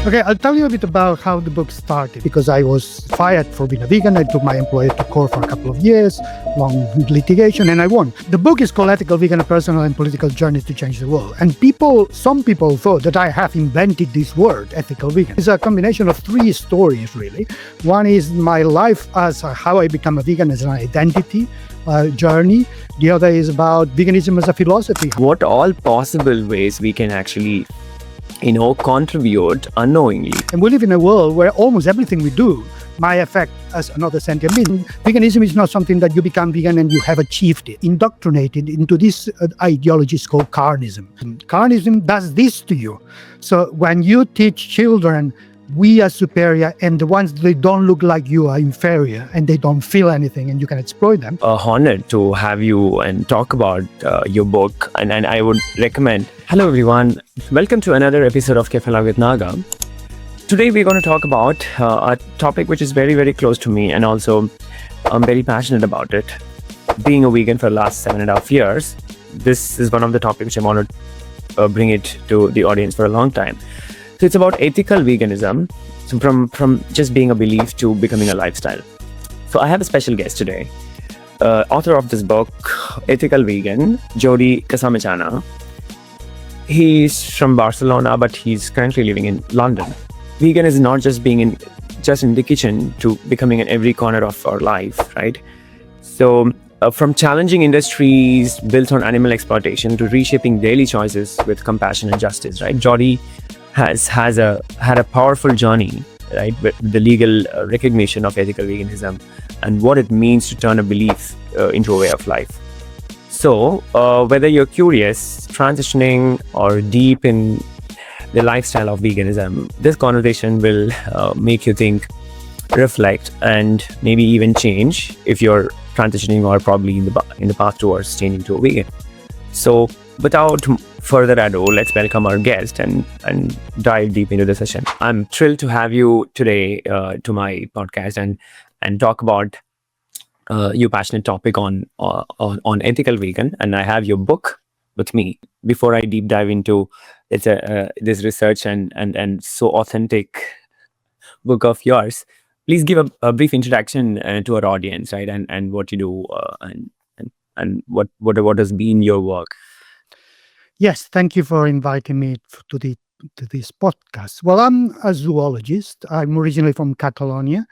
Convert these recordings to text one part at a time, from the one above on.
Okay, I'll tell you a bit about how the book started. Because I was fired for being a vegan, I took my employer to court for a couple of years, long litigation, and I won. The book is called Ethical Vegan: A Personal and Political Journey to Change the World. And some people thought that I have invented this word, ethical vegan. It's a combination of three stories, really. One is my life as how I become a vegan as an identity journey. The other is about veganism as a philosophy. What all possible ways we can actually contribute unknowingly. And we live in a world where almost everything we do might affect us another sentient being. Veganism is not something that you become vegan and you have achieved it. Indoctrinated into this ideology is called Carnism. Carnism does this to you. So when you teach children we are superior and the ones that don't look like you are inferior and they don't feel anything and you can exploit them. Honored to have you and talk about your book, and I would recommend. Hello everyone, welcome to another episode of Kefala with Naga. Today we're going to talk about a topic which is very, very close to me, and also I'm very passionate about it. Being a vegan for the last 7.5 years, this is one of the topics which I want to bring it to the audience for a long time. So it's about ethical veganism, so from just being a belief to becoming a lifestyle. So I have a special guest today, author of this book, Ethical Vegan, Jordi Casamitjana. He's from Barcelona, but he's currently living in London. Vegan is not just being in the kitchen to becoming in every corner of our life, right? So from challenging industries built on animal exploitation to reshaping daily choices with compassion and justice, right? Jordi has had a powerful journey, right, with the legal recognition of ethical veganism and what it means to turn a belief into a way of life. So whether you're curious, transitioning, or deep in the lifestyle of veganism, this conversation will make you think, reflect, and maybe even change if you're transitioning or probably in the path towards changing to a vegan. So without further ado, let's welcome our guest and dive deep into the session. I'm thrilled to have you today to my podcast and talk about your passionate topic on ethical vegan. And I have your book with me. Before I deep dive into this research and so authentic book of yours, please give a brief introduction to our audience, right? And what you do and what has been your work. Yes, thank you for inviting me to this podcast. Well, I'm a zoologist. I'm originally from Catalonia,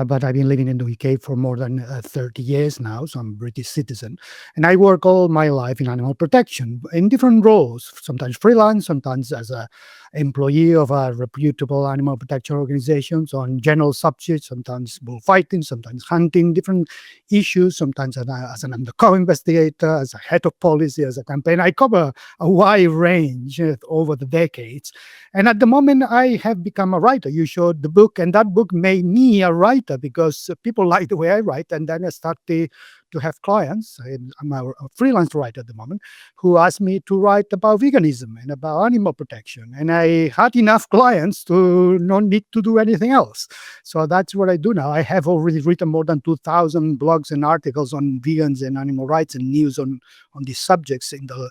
but I've been living in the UK for more than 30 years now, so I'm a British citizen. And I work all my life in animal protection in different roles, sometimes freelance, sometimes as an employee of a reputable animal protection organizations on general subjects, sometimes bullfighting, sometimes hunting, different issues, sometimes as an undercover investigator, as a head of policy, as a campaign. I cover a wide range over the decades. And at the moment, I have become a writer. You showed the book, and that book made me a writer because people like the way I write. And then I started to have clients. I'm a freelance writer at the moment who asked me to write about veganism and about animal protection. And I had enough clients to not need to do anything else. So that's what I do now. I have already written more than 2,000 blogs and articles on vegans and animal rights and news on these subjects in the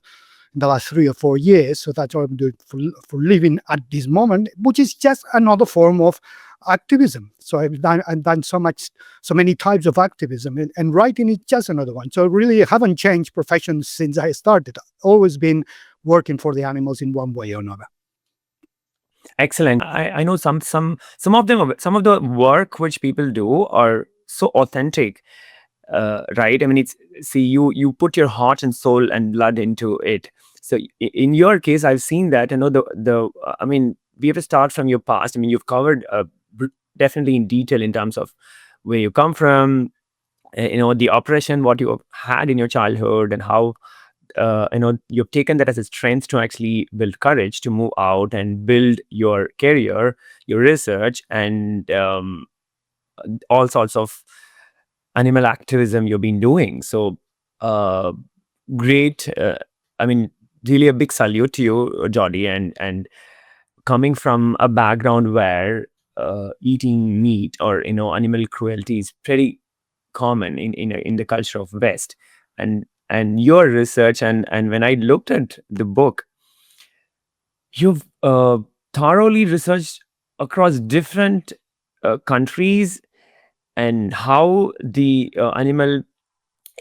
last 3 or 4 years. So that's what I'm doing for living at this moment, which is just another form of activism. So I've done so many types of activism, and writing is just another one. So really, I haven't changed profession since I started. I've always been working for the animals in one way or another. Excellent. I know some of the work which people do are so authentic, right? I mean, you put your heart and soul and blood into it. So in your case, I've seen that. I mean, we have to start from your past. I mean, you've covered definitely in detail in terms of where you come from, the oppression, what you had in your childhood, and how you've taken that as a strength to actually build courage to move out and build your career, your research, and all sorts of animal activism you've been doing. So great. I mean, really a big salute to you, Jordi, and coming from a background where eating meat or animal cruelty is pretty common in the culture of West, and your research and when I looked at the book, you've thoroughly researched across different countries, and how the animal,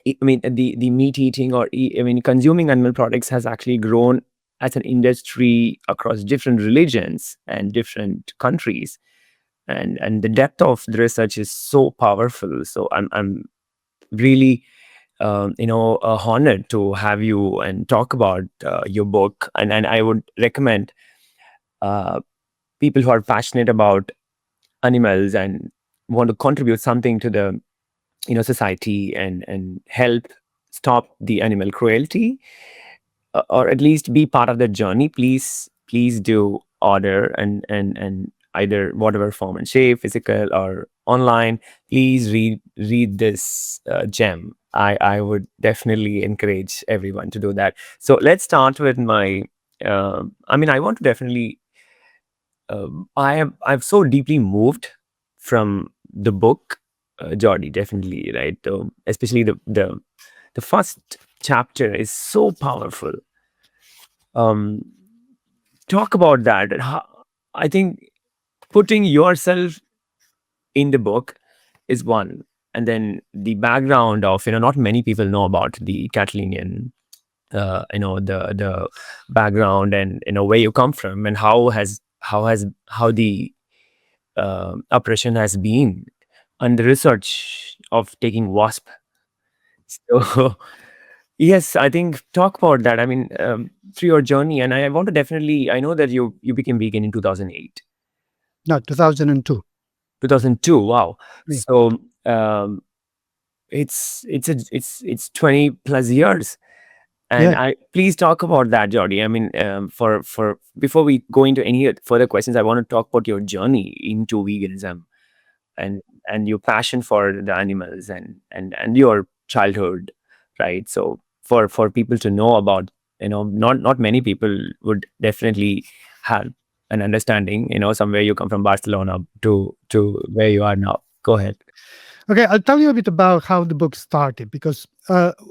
I mean, the meat eating or I mean, consuming animal products has actually grown as an industry across different religions and different countries, and the depth of the research is so powerful. So I'm really honored to have you and talk about your book, and I would recommend uh, people who are passionate about animals and want to contribute something to the society and help stop the animal cruelty, or at least be part of the journey, please do order, and either whatever form and shape, physical or online, please read this gem. I would definitely encourage everyone to do that. So let's start with my I mean, I want to definitely I'm so deeply moved from the book, Jordi, definitely, right? Especially the first chapter is so powerful. Um, Talk about that. I think putting yourself in the book is one, and then the background of, not many people know about the Catalonian, the background, and where you come from, and how the oppression has been, and the research of taking wasp. So yes, I think talk about that. I mean, through your journey, and I want to definitely. I know that you became vegan in 2008, No, 2002. 2002. Wow. Yeah. So it's 20 plus years, and Yeah. I please talk about that, Jordi. I mean, for before we go into any further questions, I want to talk about your journey into veganism, and your passion for the animals, and your childhood, right? So for people to know about, not many people would definitely have an understanding, somewhere you come from Barcelona to where you are now. Go ahead. Okay, I'll tell you a bit about how the book started, because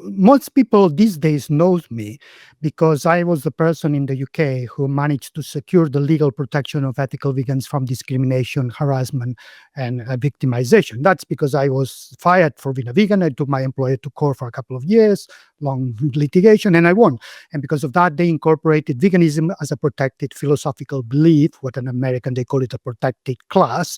most people these days knows me because I was the person in the UK who managed to secure the legal protection of ethical vegans from discrimination, harassment, and victimization. That's because I was fired for being a vegan. I took my employer to court for a couple of years, long litigation, and I won. And because of that, they incorporated veganism as a protected philosophical belief, what in American they call it a protected class,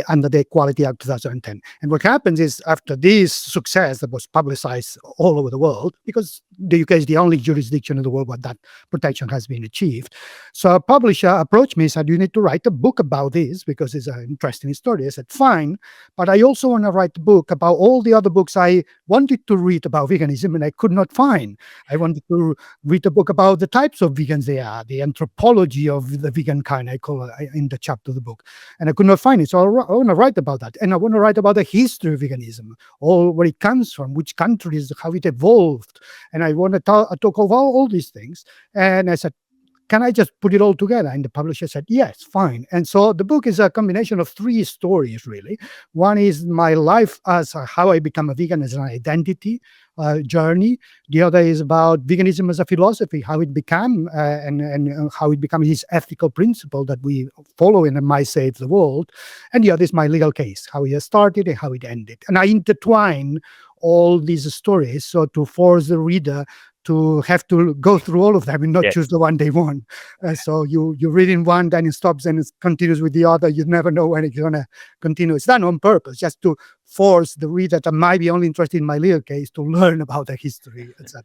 under the Equality Act 2010. And what happens is, after this success that was publicized all over the world, because the UK is the only jurisdiction in the world where that protection has been achieved. So a publisher approached me and said, "You need to write a book about this because it's an interesting story." I said, "Fine, but I also want to write a book about all the other books I wanted to read about veganism and I could not find. I wanted to read a book about the types of vegans they are, the anthropology of the vegan kind, I call it in the chapter of the book. And I could not find it. So I want to write about that. And I want to write about the history of veganism, all where it comes from, which countries, how it evolved. And I want to talk about all these things." And I said, "Can I just put it all together?" And the publisher said, "Yes, fine." And so the book is a combination of three stories, really. One is my life as how I become a vegan as an identity journey. The other is about veganism as a philosophy, how it became and how it becomes this ethical principle that we follow and might save the world. And the other is my legal case, how it started and how it ended. And I intertwine all these stories so to force the reader to have to go through all of them and not Yes. choose the one they want. So you read in one, then it stops and it continues with the other. You never know when it's going to continue. It's done on purpose, just to force the reader that might be only interested in my legal case to learn about the history, etc.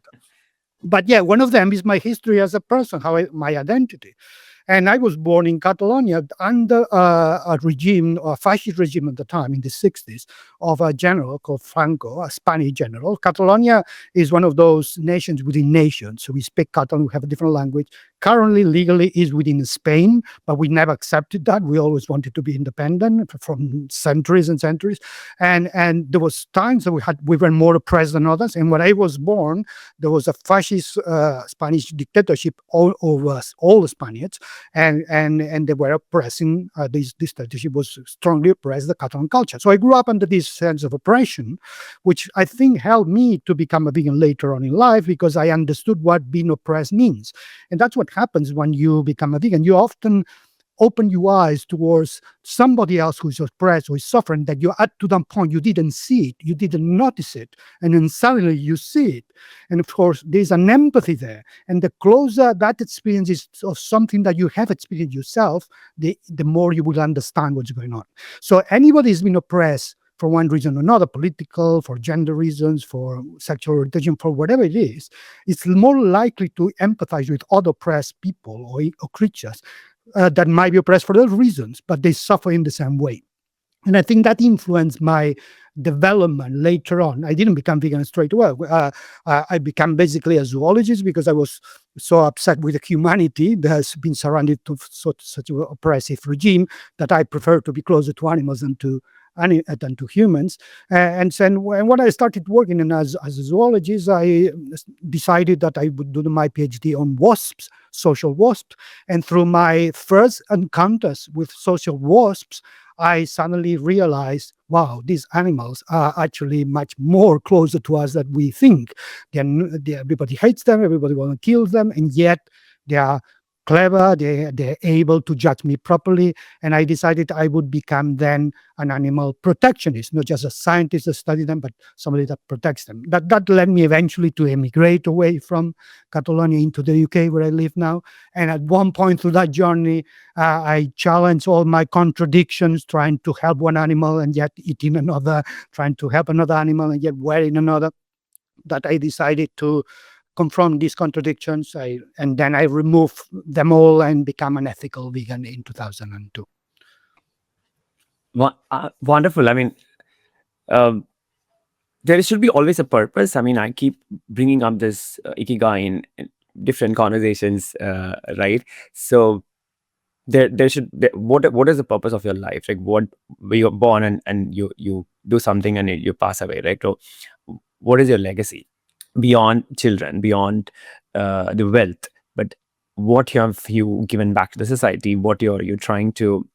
But yeah, one of them is my history as a person, my identity. And I was born in Catalonia under a regime, a fascist regime at the time in the 60s, of a general called Franco, a Spanish general. Catalonia is one of those nations within nations. So we speak Catalan, we have a different language. Currently, legally, is within Spain, but we never accepted that. We always wanted to be independent from centuries and centuries. And there was times that we were more oppressed than others. And when I was born, there was a fascist Spanish dictatorship over all the Spaniards, and they were oppressing. This dictatorship was strongly oppressed the Catalan culture. So I grew up under this sense of oppression, which I think helped me to become a vegan later on in life, because I understood what being oppressed means. And that's what happens when you become a vegan. You often open your eyes towards somebody else who's oppressed or is suffering, that you're at to that point you didn't see it, you didn't notice it, and then suddenly you see it. And of course, there's an empathy there. And the closer that experience is of something that you have experienced yourself, the more you will understand what's going on. So anybody who's been oppressed for one reason or another, political, for gender reasons, for sexual orientation, for whatever it is, it's more likely to empathize with other oppressed people or creatures that might be oppressed for those reasons, but they suffer in the same way. And I think that influenced my development later on. I didn't become vegan straight away. I became basically a zoologist because I was so upset with the humanity that has been surrounded to such an oppressive regime that I prefer to be closer to animals than to humans. And then when I started working as a zoologist, I decided that I would do my PhD on wasps, social wasps. And through my first encounters with social wasps, I suddenly realized, wow, these animals are actually much more closer to us than we think. Everybody hates them, everybody wants to kill them, and yet they are clever, they're able to judge me properly. And I decided I would become then an animal protectionist, not just a scientist that studies them, but somebody that protects them. That led me eventually to emigrate away from Catalonia into the UK, where I live now. And at one point through that journey, I challenged all my contradictions, trying to help one animal and yet eating another, trying to help another animal and yet wearing another, that I decided to confront these contradictions, and then I removed them all and become an ethical vegan in 2002. Wonderful. I mean, there should be always a purpose. I mean, I keep bringing up this ikigai in different conversations, right? So there should what is the purpose of your life? Like, what you're born and you do something and you pass away, right? So what is your legacy beyond children, beyond the wealth? But what have you given back to the society? What you're trying to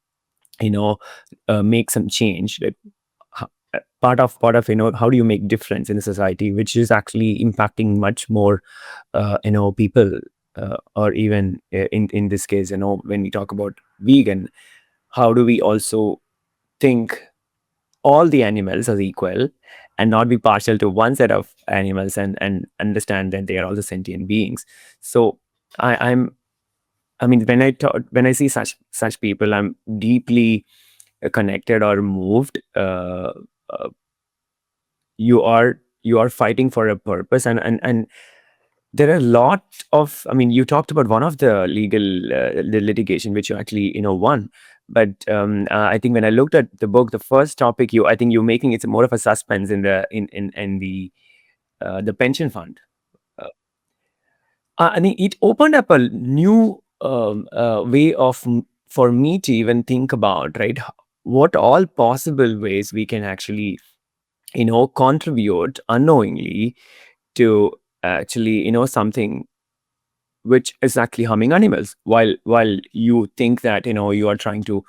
make some change? Like, part of how do you make difference in the society, which is actually impacting much more people, or even in this case, when we talk about vegan, how do we also think all the animals as equal and not be partial to one set of animals, and understand that they are also sentient beings? So I mean, when I see such people, I'm deeply connected or moved. You are fighting for a purpose, and there are a lot of, I mean, you talked about one of the legal the litigation which you actually won, but I think when I looked at the book, the first topic I think you're making it's more of a suspense in the pension fund. I mean, it opened up a new way for me to even think about, right, what all possible ways we can actually contribute unknowingly to actually something which is actually harming animals, while you think that you are trying to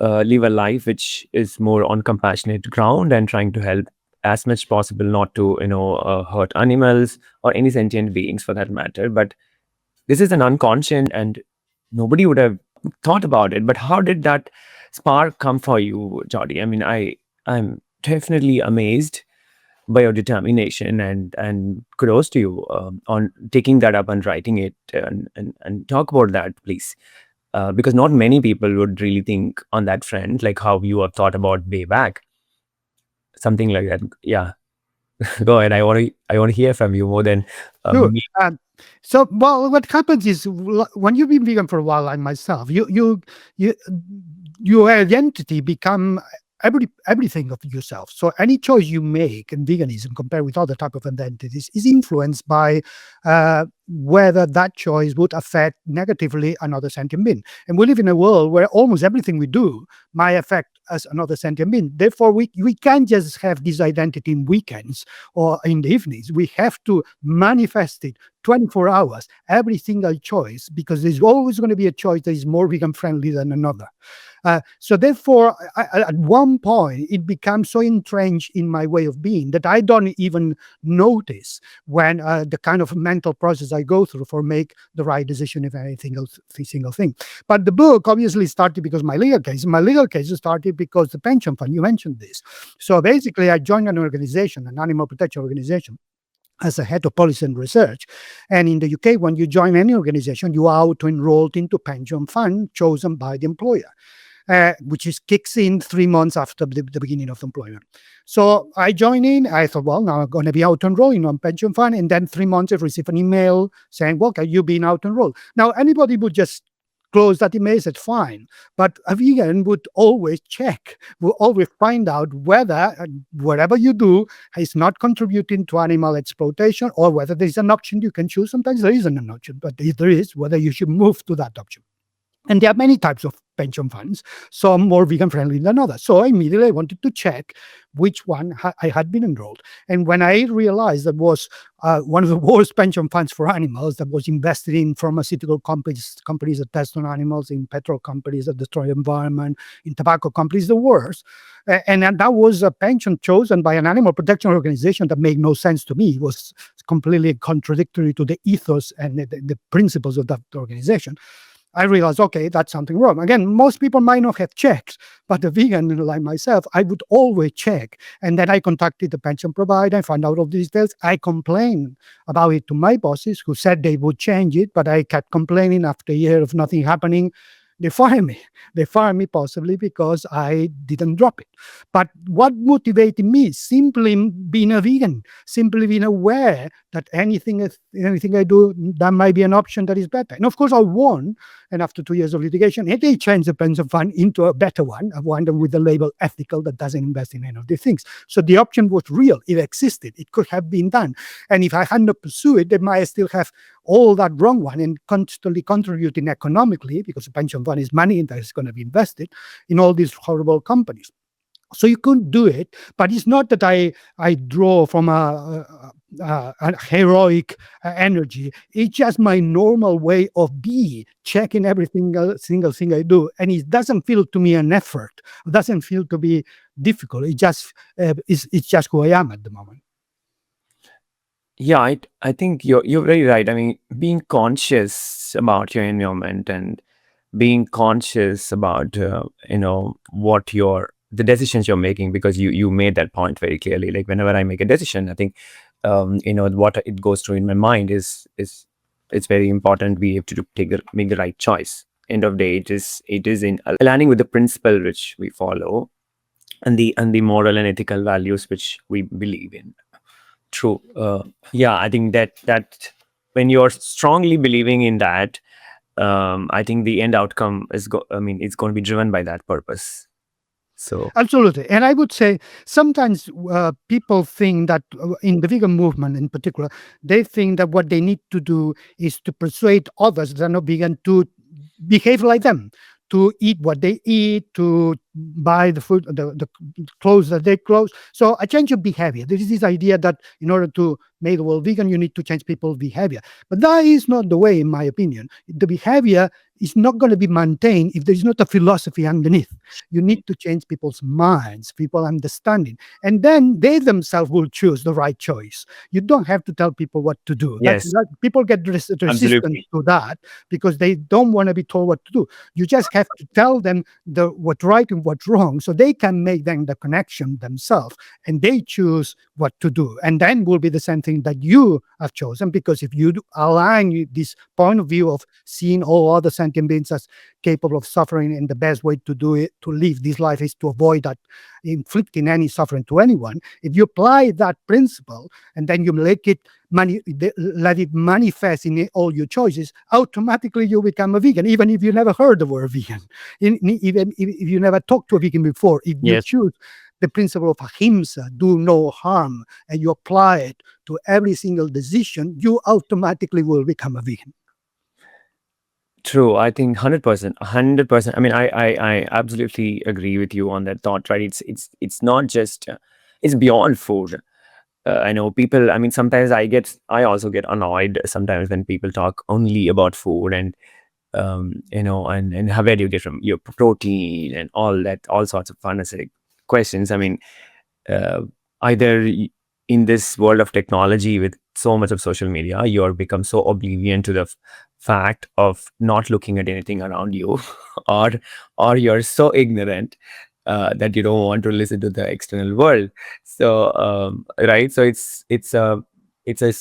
live a life which is more on compassionate ground and trying to help as much possible not to hurt animals or any sentient beings for that matter. But this is an unconscious, and nobody would have thought about it. But how did that spark come for you, Jordi? I mean, I'm definitely amazed by your determination, and kudos to you on taking that up and writing it, and talk about that, please. Because not many people would really think on that front, like how you have thought about way back, something like that. Yeah. Go ahead. I want to hear from you more than Sure. me. So, well, what happens is when you've been vegan for a while, like myself, your identity become everything of yourself. So any choice you make in veganism compared with other type of identities is influenced by whether that choice would affect negatively another sentient being. And we live in a world where almost everything we do might affect as another sentient being. Therefore, we can't just have this identity in weekends or in the evenings. We have to manifest it 24 hours, every single choice, because there's always going to be a choice that is more vegan friendly than another. So therefore, at one point, it becomes so entrenched in my way of being that I don't even notice when the kind of mental process I I go through for make the right decision if anything else, every single thing. But the book obviously started because my legal case. My legal case started because the pension fund. You mentioned this. So basically, I joined an organization, an animal protection organization, as a head of policy and research. And in the UK, when you join any organization, you are auto-enrolled into pension fund chosen by the employer. Which kicks in 3 months after the beginning of employment. So I joined in. I thought, well, now I'm going to be auto-enrolling on pension fund. And then 3 months, I received an email saying, well, okay, you've been auto-enrolled. Now, anybody would just close that email, said fine. But a vegan would always check, will always find out whether whatever you do is not contributing to animal exploitation, or whether there's an option you can choose. Sometimes there isn't an option, but if there is, whether you should move to that option. And there are many types of pension funds, some more vegan friendly than others. So I immediately wanted to check which one I had been enrolled. And when I realized that was one of the worst pension funds for animals, that was invested in pharmaceutical companies that test on animals, in petrol companies that destroy the environment, in tobacco companies, the worst. And that was a pension chosen by an animal protection organization that made no sense to me. It was completely contradictory to the ethos and the principles of that organization. I realized, okay, that's something wrong. Again, most people might not have checked, but a vegan like myself, I would always check. And then I contacted the pension provider, I found out all these details. I complained about it to my bosses, who said they would change it, but I kept complaining. After a year of nothing happening, they fired me. They fired me possibly because I didn't drop it. But what motivated me? Simply being a vegan, simply being aware that anything I do, that might be an option that is better. And of course, I won. And after 2 years of litigation, they changed the pension fund into a better one, a one with the label ethical that doesn't invest in any of these things. So the option was real. It existed. It could have been done. And if I hadn't pursued it, they might still have all that wrong one and constantly contributing economically, because the pension fund is money that is going to be invested in all these horrible companies. So you couldn't do it, but it's not that I draw from a heroic energy. It's just my normal way of being, checking every single thing I do, and it doesn't feel to me an effort. It doesn't feel to be difficult. It just it's just who I am at the moment. Yeah, I think you're very right. I mean, being conscious about your environment and being conscious about what the decisions you're making, because you made that point very clearly. Like, whenever I make a decision, I think what it goes through in my mind is it's very important we have to make the right choice. End of day, it is in aligning with the principle which we follow, and the moral and ethical values which we believe in. True. Yeah, I think that when you're strongly believing in that, I think the end outcome is it's going to be driven by that purpose. So Absolutely. And I would say sometimes people think that in the vegan movement in particular, they think that what they need to do is to persuade others that are not vegan to behave like them, to eat what they eat, to buy the food, the clothes that they clothes. So a change of behavior. There is this idea that in order to make the world vegan, you need to change people's behavior. But that is not the way, in my opinion. The behavior is not going to be maintained if there is not a philosophy underneath. You need to change people's minds, people understanding, and then they themselves will choose the right choice. You don't have to tell people what to do. yes, People get resistance absolutely. to that because they don't want to be told what to do. You just have to tell them what's right and what's wrong, so they can make then the connection themselves, and they choose what to do. And then will be the same thing that you have chosen, because if you align this point of view of seeing all other sentient beings as capable of suffering, and the best way to do it, to live this life, is to avoid that inflicting any suffering to anyone. If you apply that principle and then you let it manifest in all your choices, automatically you become a vegan, even if you never heard the word vegan, even if you never talked to a vegan before. If you Yes. choose the principle of Ahimsa, do no harm, and you apply it to every single decision, you automatically will become a vegan. True. I think 100%, 100%. I mean, I absolutely agree with you on that thought, right? It's not just, it's beyond food. I know people, I mean, sometimes I also get annoyed sometimes when people talk only about food, and, and how, where do you get from your protein and all that, all sorts of unnecessary questions. I mean, either in this world of technology with so much of social media, you're become so oblivion to the fact of not looking at anything around you, or you're so ignorant that you don't want to listen to the external world. So right, so it's a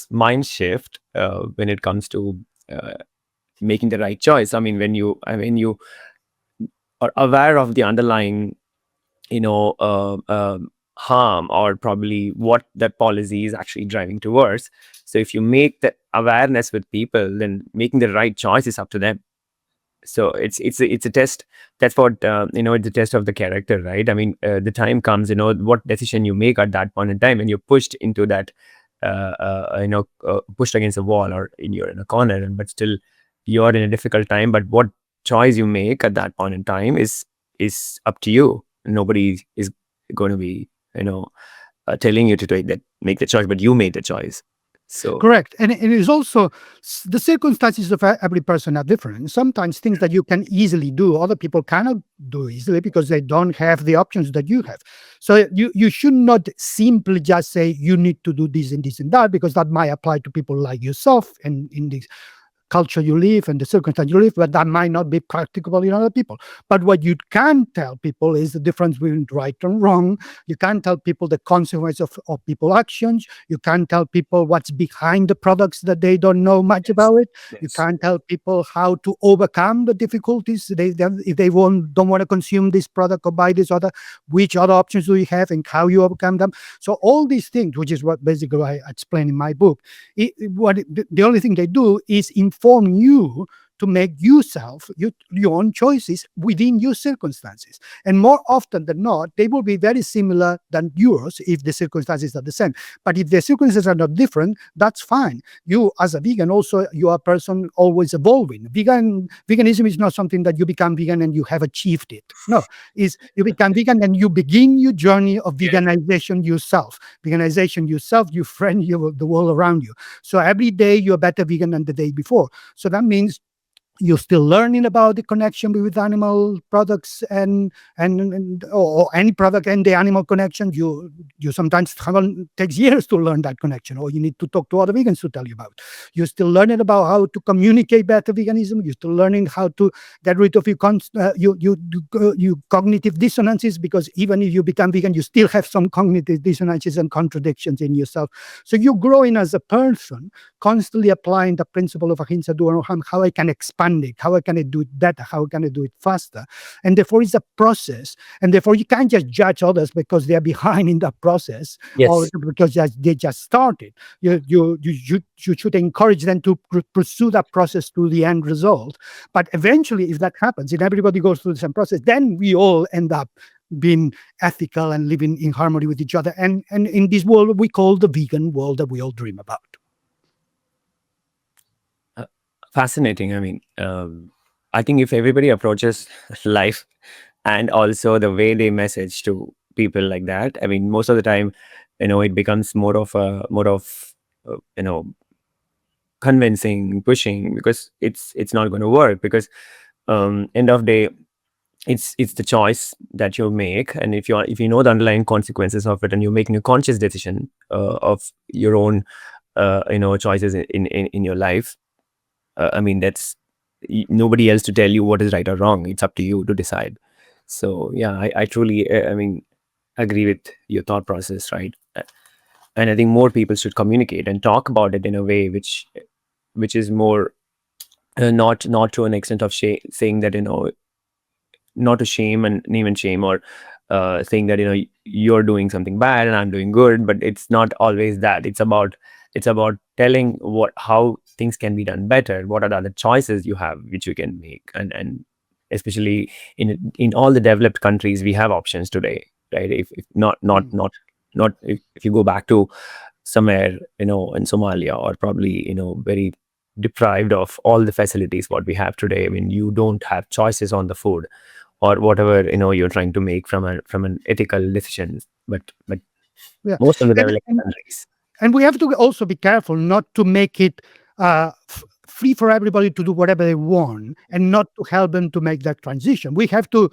mind shift when it comes to making the right choice. I mean, when you are aware of the underlying, harm, or probably what that policy is actually driving towards. So if you make the awareness with people, then making the right choice is up to them. So it's a test. That's what it's a test of the character, right? I mean, the time comes, what decision you make at that point in time, and you're pushed into that, pushed against a wall, or you're in a corner, and but still you're in a difficult time. But what choice you make at that point in time is up to you. Nobody is going to be, telling you to make the choice, but you made the choice. So Correct. And it is also the circumstances of every person are different. Sometimes things that you can easily do, other people cannot do easily because they don't have the options that you have. So you should not simply just say you need to do this and this and that, because that might apply to people like yourself and in this culture you live and the circumstance you live, but that might not be practicable in other people. But what you can tell people is the difference between right and wrong. You can tell people the consequence of people's actions. You can tell people what's behind the products that they don't know much about it. You yes, can tell people how to overcome the difficulties. If they don't want to consume this product or buy this other, which other options do you have and how you overcome them. So all these things, which is what basically I explain in my book, the only thing they do is inform you to make your own choices within your circumstances. And more often than not, they will be very similar than yours if the circumstances are the same. But if the circumstances are not different, that's fine. You, as a vegan, also you are a person always evolving. Veganism is not something that you become vegan and you have achieved it. No, is you become vegan and you begin your journey of veganization yourself. Veganization yourself, your friend, the world around you. So every day you're a better vegan than the day before. So that means you're still learning about the connection with animal products and or any product and the animal connection. You sometimes takes years to learn that connection, or you need to talk to other vegans to tell you about. You're still learning about how to communicate better veganism. You're still learning how to get rid of your cognitive dissonances, because even if you become vegan, you still have some cognitive dissonances and contradictions in yourself. So you're growing as a person, constantly applying the principle of Ahimsa, do no harm, how I can expand it, how I can do it better, how can I do it faster. And therefore it's a process. And therefore you can't just judge others because they're behind in that process, or yes, because they just started. You should encourage them to pursue that process to the end result. But eventually, if that happens, and everybody goes through the same process, then we all end up being ethical and living in harmony with each other. And in this world we call the vegan world that we all dream about. fascinating. I mean, I think if everybody approaches life and also the way they message to people like that, I mean, most of the time, it becomes more of convincing, pushing, because it's not going to work, because end of day, it's the choice that you make. And if you know the underlying consequences of it, and you're making a conscious decision of your own choices in your life, I mean, that's nobody else to tell you what is right or wrong. It's up to you to decide. So yeah, I truly I mean, agree with your thought process, right? And I think more people should communicate and talk about it in a way which is more not to an extent of saying that, not to shame and name and shame, or saying that, you're doing something bad and I'm doing good. But it's not always that. It's about telling how things can be done better, what are the other choices you have which you can make. And especially in all the developed countries, we have options today, right? If not if you go back to somewhere, in Somalia, or probably, very deprived of all the facilities what we have today. I mean, you don't have choices on the food or whatever, you're trying to make from an ethical decision. But Yeah. most of the And, developed and countries, and we have to also be careful not to make it free for everybody to do whatever they want, and not to help them to make that transition. We have to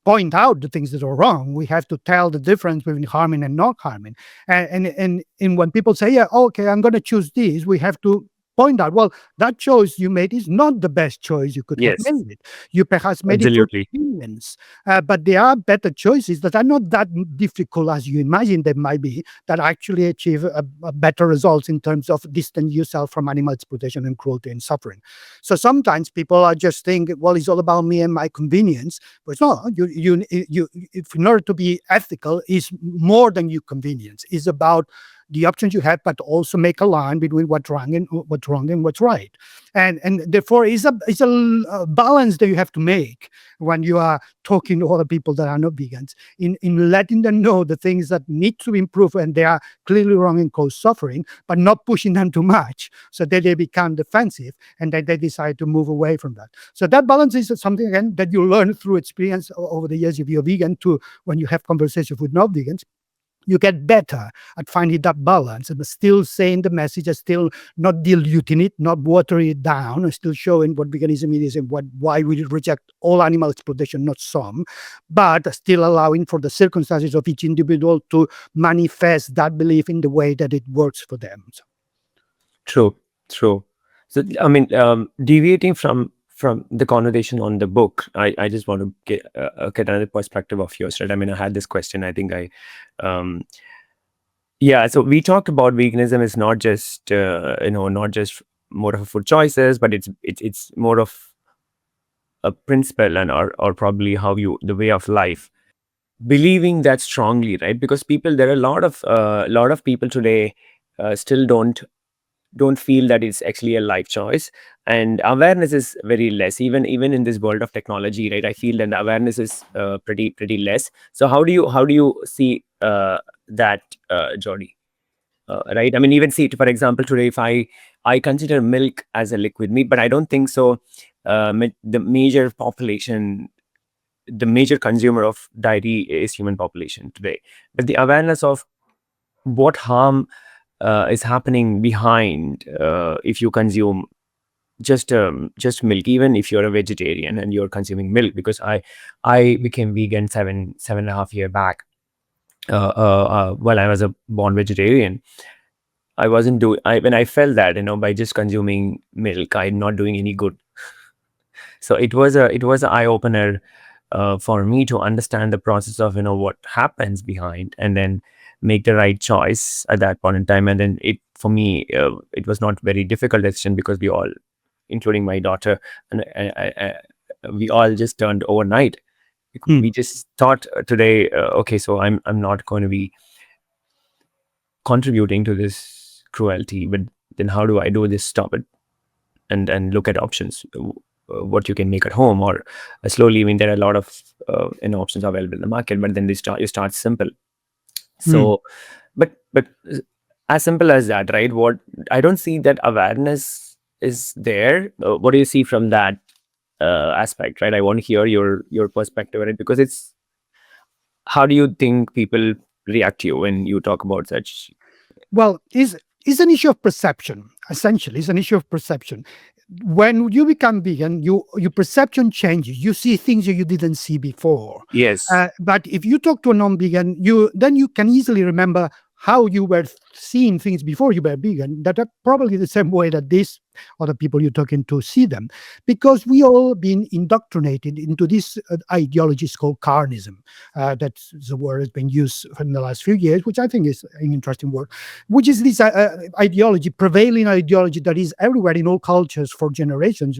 point out the things that are wrong. We have to tell the difference between harming and not harming. And when people say, yeah, okay, I'm going to choose this, we have to point out, well, that choice you made is not the best choice you could have Yes, made. You perhaps made it for absolutely. convenience, but there are better choices that are not that difficult as you imagine they might be, that actually achieve a better results in terms of distance yourself from animal exploitation and cruelty and suffering. So sometimes people are just think, well, it's all about me and my convenience, but it's not. If in order to be ethical, is more than your convenience. It's about the options you have, but also make a line between what's right, and therefore it's a balance that you have to make when you are talking to other people that are not vegans, in letting them know the things that need to improve and they are clearly wrong and cause suffering, but not pushing them too much so that they become defensive and that they decide to move away from that. So that balance is something again that you learn through experience over the years if you're vegan. To when you have conversations with not vegans, you get better at finding that balance and still saying the message, and still not diluting it, not watering it down, and still showing what veganism is and why we reject all animal exploitation, not some, but still allowing for the circumstances of each individual to manifest that belief in the way that it works for them. So, True, true. So, I mean, deviating from the conversation on the book, I just want to get another perspective of yours, right? I mean, I had this question. I think um, yeah. So we talked about veganism is not just not just more of a food choices, but it's more of a principle and or probably how you the way of life. Believing that strongly, right? Because there are a lot of people today still don't feel that it's actually a life choice, and awareness is very less, even in this world of technology, right? I feel that the awareness is pretty less. So how do you see that, Jordi? Right, I mean, even see, for example, today, if I consider milk as a liquid meat, but I don't think so. The major population, the major consumer of dairy is human population today, but the awareness of what harm is happening behind if you consume just milk, even if you're a vegetarian and you're consuming milk. Because I became vegan 7.5 years back, while I was a born vegetarian. I wasn't doing I when I felt that, by just consuming milk, I'm not doing any good. So it was an eye opener for me to understand the process of what happens behind, and then make the right choice at that point in time. And then for me, it was not very difficult decision, because we all, including my daughter, and we all just turned overnight. We just thought today, okay, so I'm not going to be contributing to this cruelty, but then how do I do this? Stop it, and look at options, what you can make at home, or slowly. I mean, there are a lot of options available in the market, but then you start simple. So, but as simple as that, right? What I don't see that awareness is there. What do you see from that aspect, right? I want to hear your perspective on it, because it's how do you think people react to you when you talk about such? well, is an issue of perception. Essentially, it's an issue of perception. When you become vegan, your perception changes. You see things that you didn't see before. Yes. But if you talk to a non-vegan, you can easily remember how you were seeing things before you were vegan. That are probably the same way that these other people you're talking to see them, because we all been indoctrinated into this ideology called Carnism. That's the word has been used in the last few years, which I think is an interesting word, which is this ideology, prevailing ideology that is everywhere in all cultures for generations.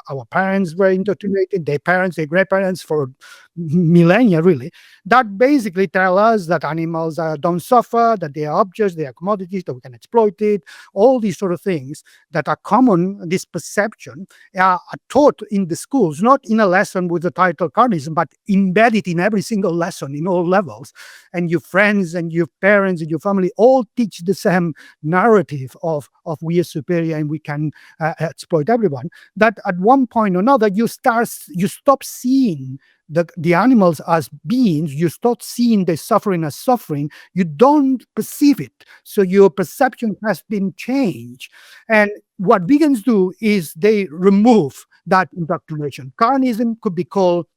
Our parents were indoctrinated, their parents, their grandparents, for millennia, really. That basically tell us that animals don't suffer, that they are objects, they are commodities, that we can exploit it, all these sort of things that are common, this perception, are taught in the schools, not in a lesson with the title Carnism, but embedded in every single lesson in all levels. And your friends and your parents and your family all teach the same narrative of we are superior and we can exploit everyone. That at one point or another, you stop seeing the animals as beings. You start seeing the suffering as suffering. You don't perceive it. So your perception has been changed. And what vegans do is they remove that indoctrination. Carnism could be called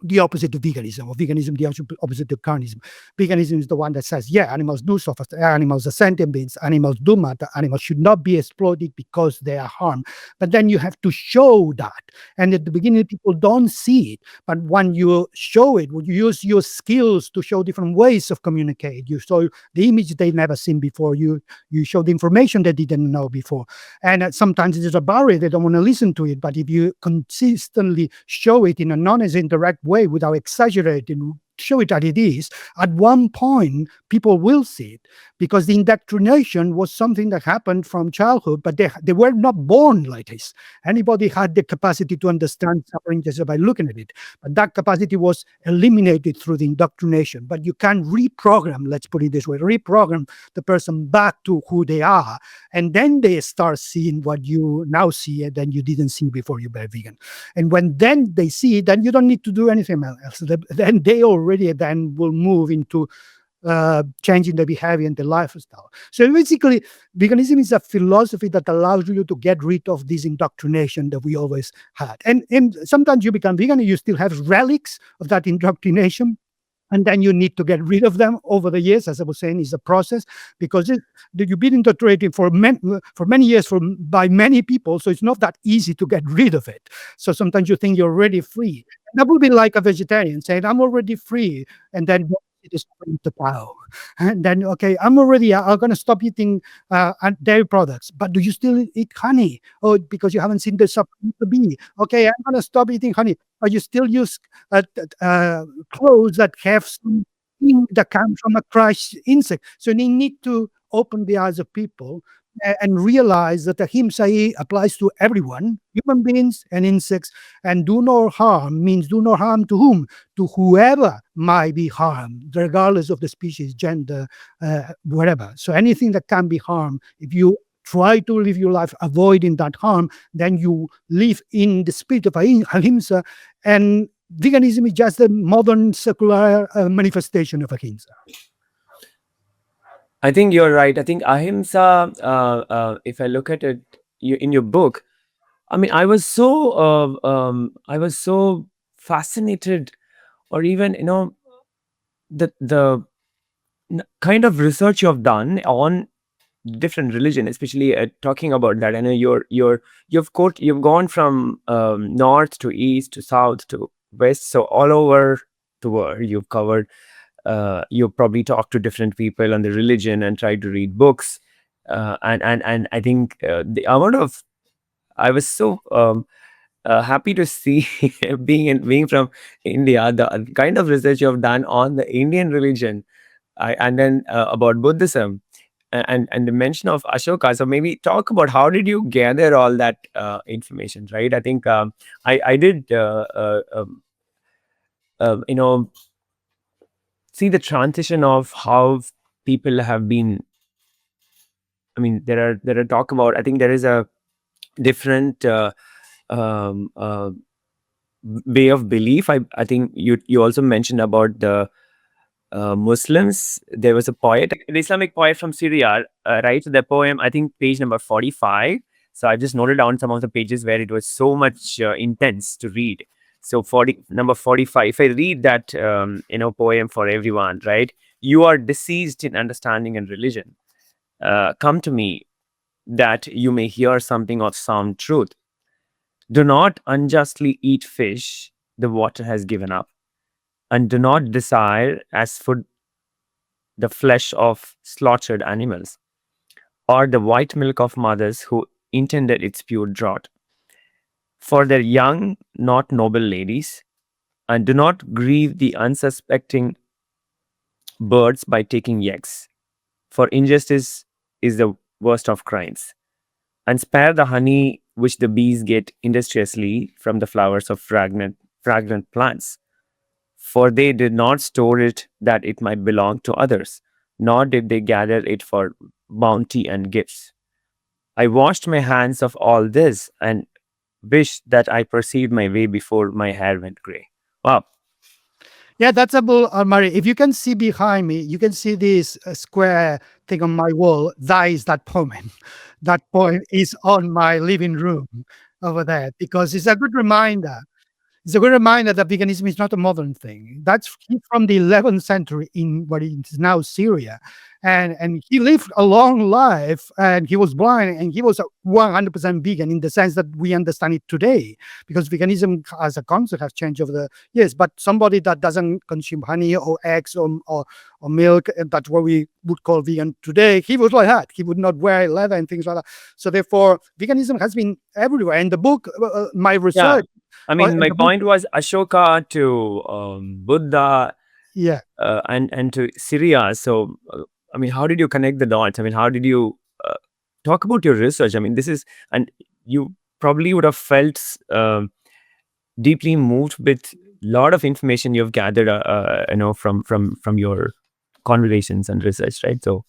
the opposite of veganism, or veganism the opposite of carnism. Veganism is the one that says, yeah, animals do suffer, animals are sentient beings, animals do matter, animals should not be exploited because they are harmed. But then you have to show that. And at the beginning, people don't see it. But when you show it, when you use your skills to show different ways of communicate, you show the image they've never seen before, you show the information they didn't know before. And sometimes there's a barrier, they don't want to listen to it. But if you consistently show it in a non-as indirect way without exaggerating, show it as it is, at one point people will see it, because the indoctrination was something that happened from childhood, but they were not born like this. Anybody had the capacity to understand suffering just by looking at it, but that capacity was eliminated through the indoctrination. But you can reprogram, let's put it this way, reprogram the person back to who they are, and then they start seeing what you now see and then you didn't see before you were vegan. And when then they see it, then you don't need to do anything else. Then they already then will move into changing the behavior and the lifestyle. So basically, veganism is a philosophy that allows you to get rid of this indoctrination that we always had. And sometimes you become vegan and you still have relics of that indoctrination. And then you need to get rid of them over the years. As I was saying, is a process, because you've been indoctrinated for many years by many people. So it's not that easy to get rid of it. So sometimes you think you're already free. That would be like a vegetarian saying, I'm already free. And then it is the cow. And then, okay, I'm going to stop eating dairy products. But do you still eat honey? Oh, because you haven't seen the supplement to be. Okay, I'm going to stop eating honey. Or you still use clothes that have some thing that comes from a crushed insect. So they need to open the eyes of people and realize that Ahimsa applies to everyone, human beings and insects. And do no harm means do no harm to whom? To whoever might be harmed, regardless of the species, gender, whatever. So anything that can be harmed, if you try to live your life avoiding that harm, then you live in the spirit of Ahimsa. And veganism is just a modern secular manifestation of Ahimsa. I think you're right. I think Ahimsa, if I look at it in your book, I mean, I was so fascinated, or even, the kind of research you've done on different religion, especially talking about that. I know you've gone from north to east to south to west, so all over the world you've covered. You probably talk to different people on the religion and try to read books, and I think the amount of I was so happy to see being from India, the kind of research you have done on the Indian religion, and then about Buddhism, and the mention of Ashoka. So maybe talk about how did you gather all that information, right? I think I did you know see the transition of how people have been. I mean, there are talk about. I think there is a different um, uh, way of belief. I think you also mentioned about the Muslims. There was a poet, an Islamic poet from Syria, right? So the poem, I think, page number 45. So I just noted down some of the pages where it was so much intense to read. So number 45. If I read that, poem for everyone, right? You are deceased in understanding and religion. Come to me, that you may hear something of sound truth. Do not unjustly eat fish the water has given up, and do not desire as food the flesh of slaughtered animals, or the white milk of mothers who intended its pure draught. For their young, not noble ladies, and do not grieve the unsuspecting birds by taking eggs, for injustice is the worst of crimes. And spare the honey which the bees get industriously from the flowers of fragrant plants. For they did not store it that it might belong to others, nor did they gather it for bounty and gifts. I washed my hands of all this and wished that I perceived my way before my hair went gray. Wow. Yeah, that's a bull, Mari. If you can see behind me, you can see this square thing on my wall. That is that poem. That poem is on my living room over there, because it's a good reminder. It's a good reminder that veganism is not a modern thing. That's from the 11th century in what is now Syria. And he lived a long life, and he was blind, and he was 100% vegan in the sense that we understand it today, because veganism as a concept has changed over the years. But somebody that doesn't consume honey or eggs or milk, and that's what we would call vegan today, he was like that. He would not wear leather and things like that. So therefore, veganism has been everywhere. And the book, my Yeah. research, I mean, my the book, point was Ashoka to Buddha yeah. and to Syria. So, I mean, how did you connect the dots? I mean, how did you talk about your research? I mean, this is, and you probably would have felt deeply moved with a lot of information you've gathered, from your conversations and research, right? So,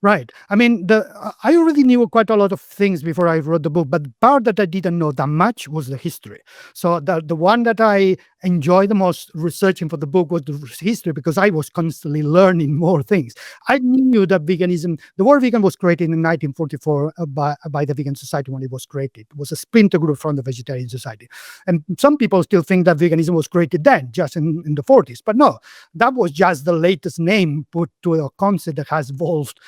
Right. I mean, I already knew quite a lot of things before I wrote the book, but the part that I didn't know that much was the history. So the one that I enjoyed the most researching for the book was the history, because I was constantly learning more things. I knew that veganism, the word vegan was created in 1944 by the Vegan Society when it was created. It was a splinter group from the Vegetarian Society. And some people still think that veganism was created then, just in the 40s. But no, that was just the latest name put to a concept that has evolved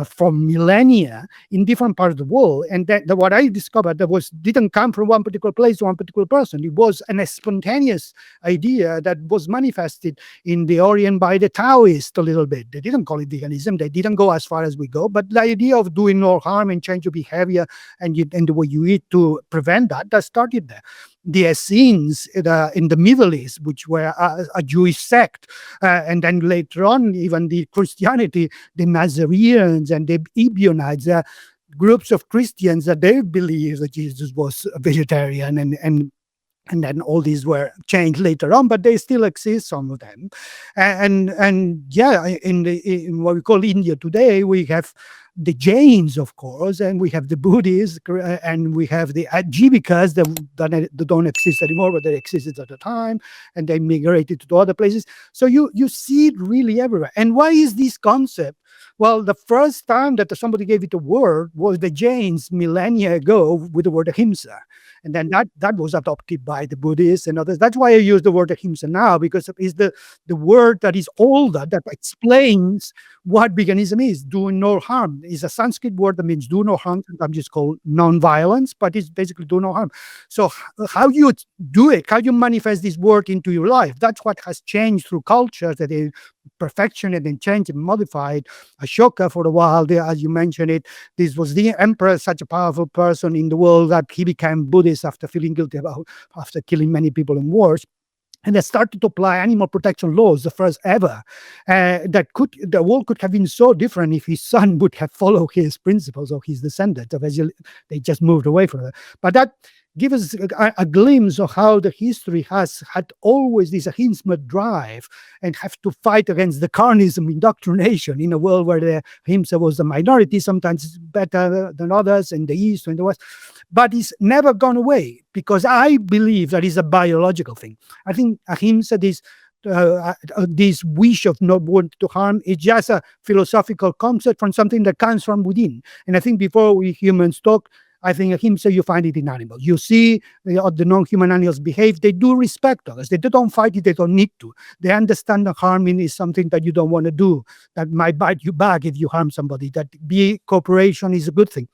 from millennia in different parts of the world. And that what I discovered that didn't come from one particular place or one particular person. It was a spontaneous idea that was manifested in the Orient by the Taoists a little bit. They didn't call it veganism. They didn't go as far as we go. But the idea of doing no harm and change your behavior and the way you eat to prevent that started there. The Essenes in the Middle East, which were a Jewish sect, and then later on, even the Christianity, the Nazarenes and the Ebionites, groups of Christians that they believed that Jesus was a vegetarian, and then all these were changed later on, but they still exist, some of them. And yeah, in what we call India today, we have the Jains, of course, and we have the Buddhists, and we have the Ajivikas that don't exist anymore, but they existed at the time, and they migrated to other places. So you see it really everywhere. And why is this concept? Well, the first time that somebody gave it a word was the Jains millennia ago with the word Ahimsa. And then that was adopted by the Buddhists and others. That's why I use the word Ahimsa now, because it's the word that is older, that explains what veganism is. Doing no harm is a Sanskrit word that means do no harm, sometimes just called non-violence, but it's basically do no harm. So how you do it, how you manifest this word into your life, that's what has changed through culture, that they perfection and then changed and modified. Ashoka, for a while there, as you mentioned it, this was the emperor, such a powerful person in the world, that he became Buddhist after feeling guilty after killing many people in wars. And they started to apply animal protection laws, the first ever. The world could have been so different if his son would have followed his principles or his descendants. Eventually, they just moved away from it. But that gives us a glimpse of how the history has had always this Ahimsa drive and have to fight against the Carnism indoctrination in a world where the Ahimsa was the minority, sometimes better than others in the East or in the West. But it's never gone away, because I believe that is a biological thing. I think Ahimsa, this wish of not wanting to harm, is just a philosophical concept from something that comes from within. And I think before we humans talk, I think Ahimsa, you find it in animals. You see the non-human animals behave. They do respect others. They don't fight it. They don't need to. They understand that harming is something that you don't want to do, that might bite you back if you harm somebody, that cooperation is a good thing.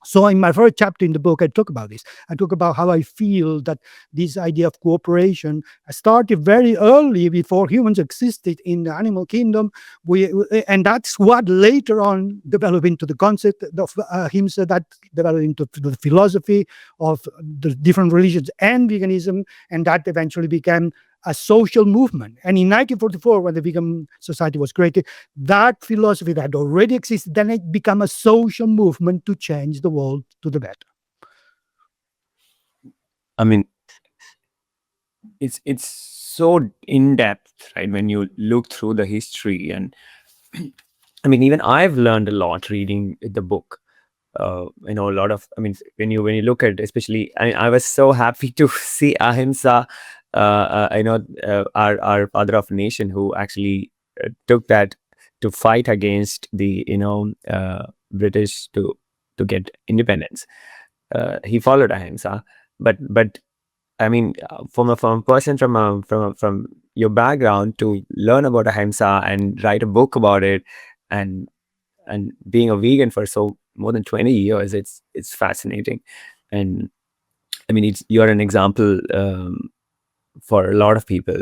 So in my first chapter in the book, I talk about this. I talk about how I feel that this idea of cooperation started very early, before humans existed in the animal kingdom. And that's what later on developed into the concept of Ahimsa, that developed into the philosophy of the different religions and veganism, and that eventually became a social movement. And in 1944, when the Vegan Society was created, that philosophy that already existed, then it became a social movement to change the world to the better. I mean, it's so in depth, right? When you look through the history, and I mean, even I've learned a lot reading the book. A lot of, I mean, when you look at, especially, I was so happy to see Ahimsa, our father of nation, who actually took that to fight against the British to get independence. He followed Ahimsa, but I mean, from a person from your background to learn about Ahimsa and write a book about it, and being a vegan for so more than 20 years, it's fascinating. And I mean, you're an example for a lot of people,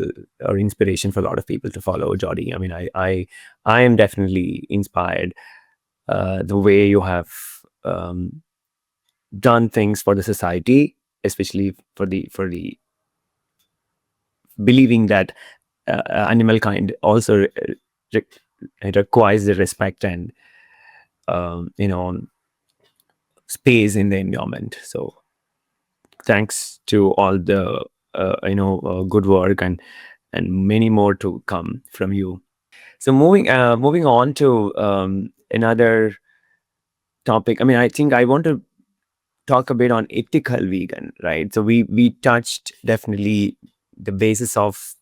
or inspiration for a lot of people to follow, Jordi. I mean, I am definitely inspired the way you have done things for the society, especially for the believing that animal kind also re- it requires the respect and you know, space in the environment. So thanks to all the good work, and many more to come from you. So moving on to another topic. I mean, I think I want to talk a bit on ethical vegan, right? So we touched definitely the basis of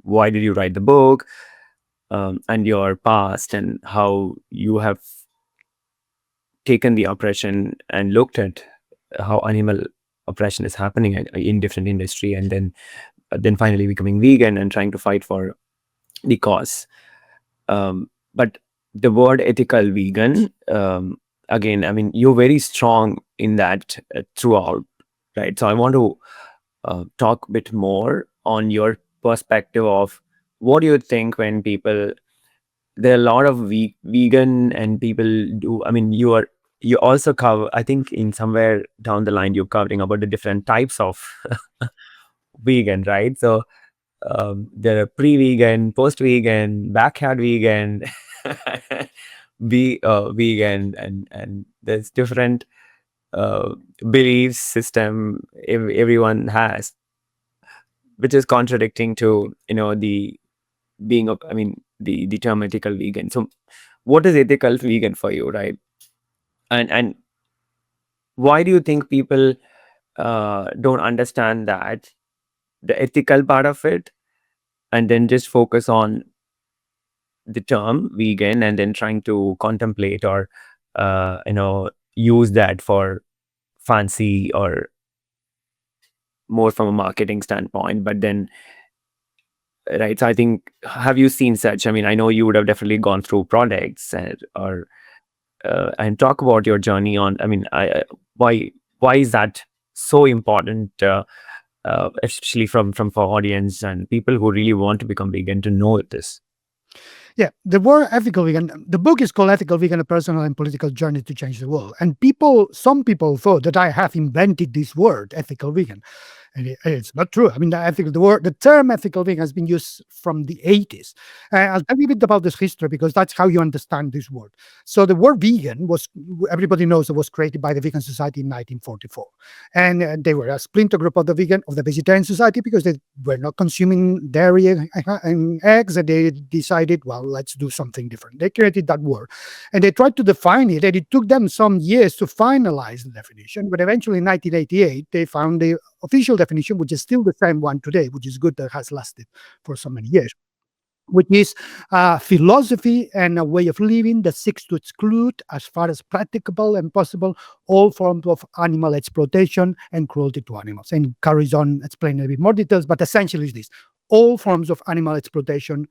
why did you write the book, and your past, and how you have taken the oppression and looked at how animal oppression is happening in different industry, and then finally becoming vegan and trying to fight for the cause. But the word ethical vegan, again, I mean, you're very strong in that throughout, right? So I want to talk a bit more on your perspective of what do you think when people, there are a lot of vegan and people do, I mean, you also cover, I think in somewhere down the line you're covering about the different types of vegan, right? So there are pre-vegan, post-vegan, backyard vegan, be vegan, and there's different belief system everyone has, which is contradicting to, you know, the being of, I mean, the term ethical vegan. So what is ethical vegan for you, right? And why do you think people don't understand that, the ethical part of it, and then just focus on the term vegan, and then trying to contemplate or use that for fancy or more from a marketing standpoint, but then, right? So I think, have you seen such, I mean, I know you would have definitely gone through products, and talk about your journey on, I mean, why is that so important, especially from for audience and people who really want to become vegan to know this. Yeah, the word ethical vegan, the book is called Ethical Vegan, A Personal and Political Journey to Change the World. And some people thought that I have invented this word, ethical vegan. And it's not true. I mean, the term ethical vegan has been used from the 80s. I'll tell you a bit about this history because that's how you understand this word. So the word vegan everybody knows it was created by the Vegan Society in 1944. And they were a splinter group of the Vegetarian Society because they were not consuming dairy and eggs. And they decided, well, let's do something different. They created that word and they tried to define it. And it took them some years to finalize the definition. But eventually in 1988, they found the official definition, which is still the same one today, which is good that has lasted for so many years, which is a philosophy and a way of living that seeks to exclude, as far as practicable and possible, all forms of animal exploitation and cruelty to animals. And carries on explaining a bit more details, but essentially is this: all forms of animal exploitation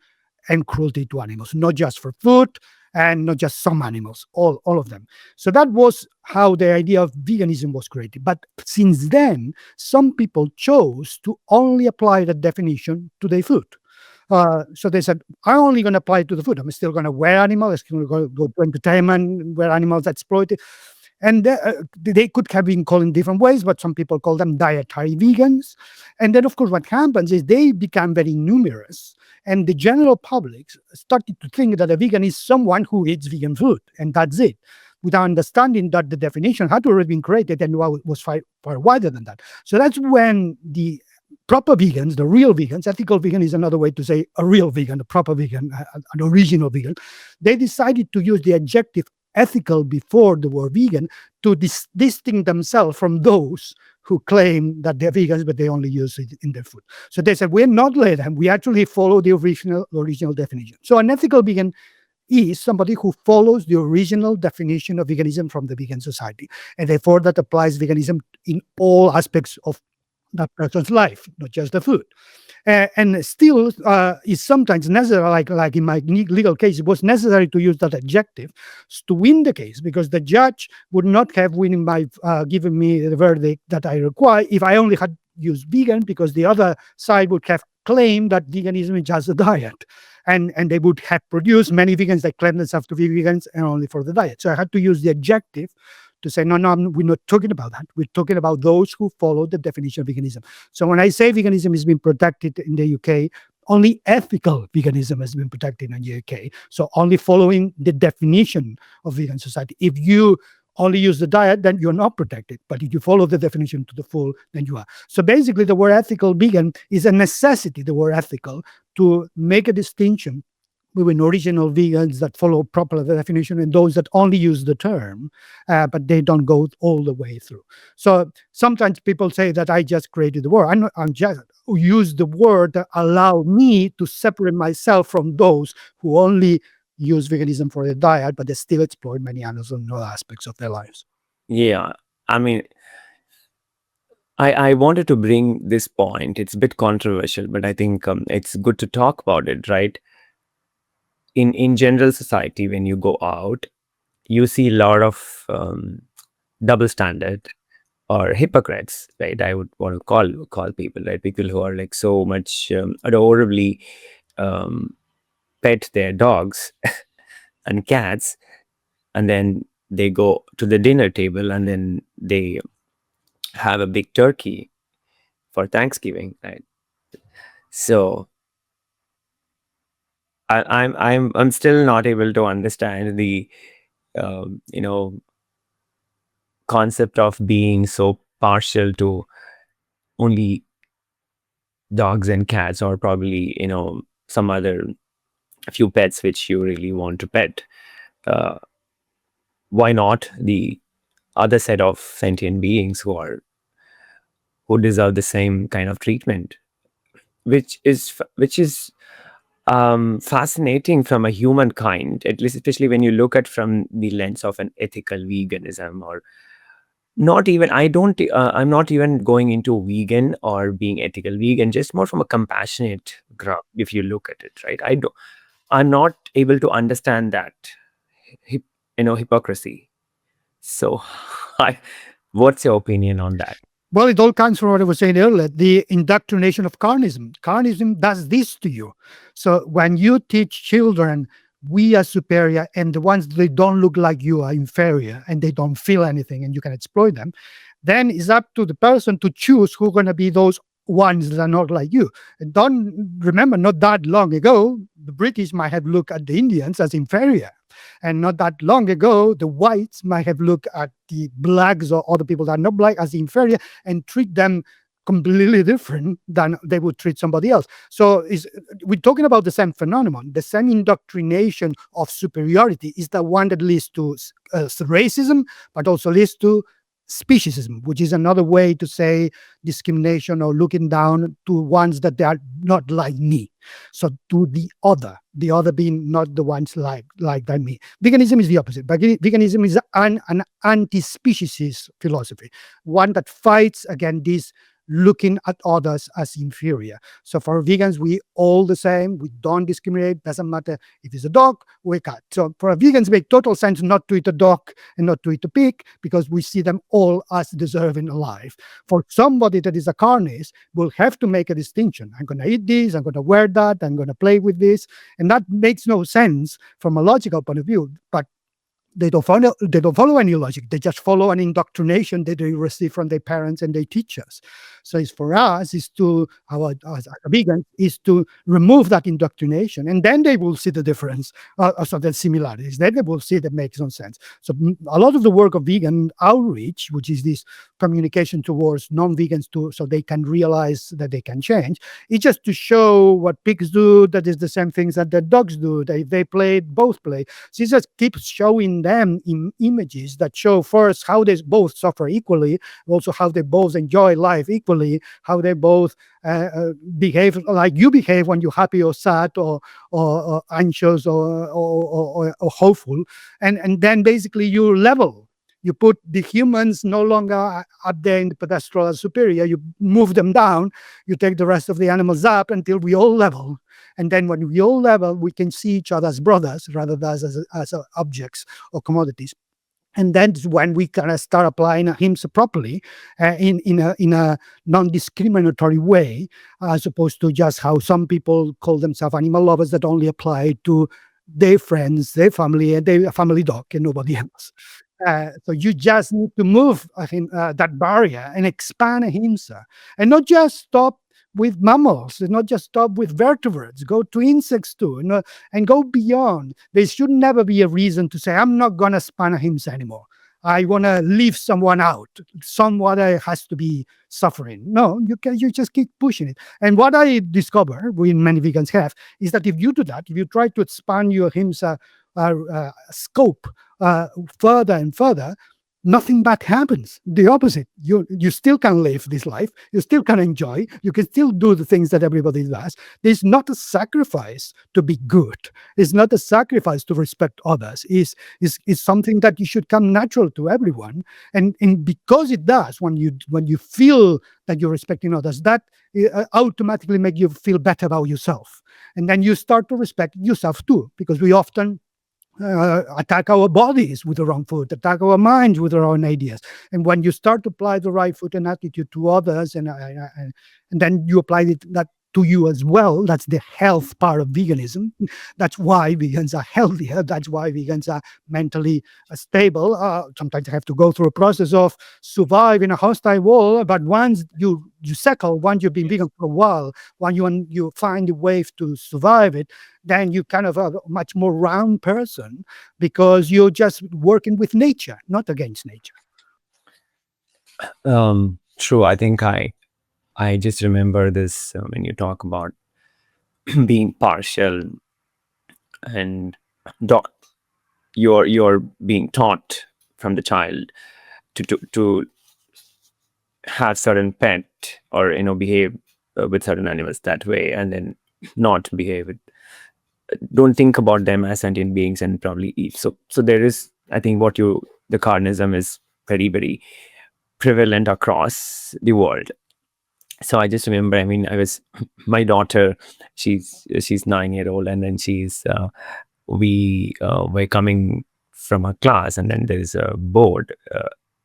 and cruelty to animals, not just for food and not just some animals, all of them. So that was how the idea of veganism was created. But since then, some people chose to only apply the definition to their food. So they said, I'm only going to apply it to the food. I'm still going to wear animals. I'm still going to go to entertainment where animals are exploited. And they could have been called in different ways, but some people call them dietary vegans. And then, of course, what happens is they become very numerous. And the general public started to think that a vegan is someone who eats vegan food, and that's it, without understanding that the definition had already been created and was far wider than that. So that's when the proper vegans, the real vegans, ethical vegan is another way to say a real vegan, a proper vegan, an original vegan, they decided to use the adjective ethical before the word vegan to distinct themselves from those who claim that they're vegans, but they only use it in their food. So they said, we're not like them. We actually follow the original definition. So an ethical vegan is somebody who follows the original definition of veganism from the Vegan Society. And therefore, that applies veganism in all aspects of that person's life, not just the food. And still, is sometimes necessary, like in my legal case, it was necessary to use that adjective to win the case, because the judge would not have winning by giving me the verdict that I require if I only had used vegan, because the other side would have claimed that veganism is just a diet. And they would have produced many vegans that claim themselves to be vegans and only for the diet. So I had to use the adjective to say, no, no, we're not talking about that. We're talking about those who follow the definition of veganism. So when I say veganism has been protected in the UK, only ethical veganism has been protected in the UK. So only following the definition of vegan society. If you only use the diet, then you're not protected. But if you follow the definition to the full, then you are. So basically, the word ethical vegan is a necessity, the word ethical, to make a distinction between original vegans that follow properly the definition and those that only use the term, but they don't go all the way through. So sometimes people say that I just created the word. I'm just use the word that allow me to separate myself from those who only use veganism for their diet, but they still exploit many other aspects of their lives. Yeah, I mean, I wanted to bring this point. It's a bit controversial, but I think it's good to talk about it, right? In general society, when you go out, you see a lot of double standard or hypocrites, right? I would want to call people, right? People who are like so much adorably pet their dogs and cats, and then they go to the dinner table and then they have a big turkey for Thanksgiving, right? So I'm still not able to understand the you know concept of being so partial to only dogs and cats, or probably some other few pets which you really want to pet. Uh, why not the other set of sentient beings who deserve the same kind of treatment, which is fascinating from a humankind, at least, especially when you look at from the lens of an ethical veganism, or not even I'm not even going into vegan or being ethical vegan, just more from a compassionate ground. If you look at it, right, I'm not able to understand that hip, hypocrisy. So I, what's your opinion on that? Well, it all comes from what I was saying earlier, the indoctrination of Carnism. Carnism does this to you. So when you teach children, we are superior, and the ones they don't look like you are inferior, and they don't feel anything, and you can exploit them, then it's up to the person to choose who are going to be those ones that are not like you. And don't remember, not that long ago, the British might have looked at the Indians as inferior. And not that long ago, the whites might have looked at the blacks or other people that are not black as inferior and treat them completely different than they would treat somebody else. So we're talking about the same phenomenon. The same indoctrination of superiority is the one that leads to racism, but also leads to speciesism, which is another way to say discrimination or looking down to ones that they are not like me. So to the other being not the ones like than me. Veganism is the opposite. But veganism is an anti-speciesist philosophy, one that fights against this looking at others as inferior. So for vegans, we all the same. We don't discriminate. Doesn't matter if it's a dog or a cat. So for vegans, it makes total sense not to eat a dog and not to eat a pig, because we see them all as deserving alive. For somebody that is a carnist, will have to make a distinction. I'm going to eat this. I'm going to wear that. I'm going to play with this. And that makes no sense from a logical point of view. But they don't follow any logic. They just follow an indoctrination that they receive from their parents and their teachers. So it's for us is to as a vegan is to remove that indoctrination, and then they will see the difference, so the similarities. Then they will see that makes no sense. So a lot of the work of vegan outreach, which is this communication towards non-vegans so they can realize that they can change, is just to show what pigs do. That is the same things that the dogs do. They play, both play. So it just keeps showing them in images that show first how they both suffer equally, also how they both enjoy life equally, how they both behave like you behave when you're happy or sad or anxious or hopeful, and then basically you level You put the humans no longer up there in the pedestal as superior. You move them down. You take the rest of the animals up until we all level. And then when we all level, we can see each other as brothers rather than as objects or commodities. And that's when we kind of start applying Ahimsa properly, in a non-discriminatory way, as opposed to just how some people call themselves animal lovers that only apply to their friends, their family, and their family dog, and nobody else. So you just need to move that barrier and expand Ahimsa, and not just stop with mammals, and not just stop with vertebrates. Go to insects too, and go beyond. There should never be a reason to say, I'm not going to span Ahimsa anymore. I want to leave someone out. Someone has to be suffering. No, you just keep pushing it. And what I discover, we many vegans have, is that if you do that, if you try to expand your Ahimsa scope further and further, nothing bad happens. The opposite. You still can live this life. You still can enjoy. You can still do the things that everybody does. There's not a sacrifice to be good. It's not a sacrifice to respect others. It's something that you should come natural to everyone. And because it does, when you feel that you're respecting others, that automatically make you feel better about yourself. And then you start to respect yourself too, because we often attack our bodies with the wrong food, attack our minds with our own ideas. And when you start to apply the right food and attitude to others, and then you apply that to you as well, that's the health part of veganism. That's why vegans are healthier. That's why vegans are mentally stable. Sometimes they have to go through a process of survive in a hostile world, but once you settle, once you've been vegan for a while, when you find a way to survive it, then you kind of a much more round person, because you're just working with nature, not against nature. True. I think I just remember this when you talk about being partial, and you're being taught from the child to have certain pet, or behave with certain animals that way, and then not behave with, don't think about them as sentient beings and probably eat. So there is, I think, the Carnism is very, very prevalent across the world. So I just remember, my daughter, she's 9-year-old, and then we were coming from a class, and then there is a board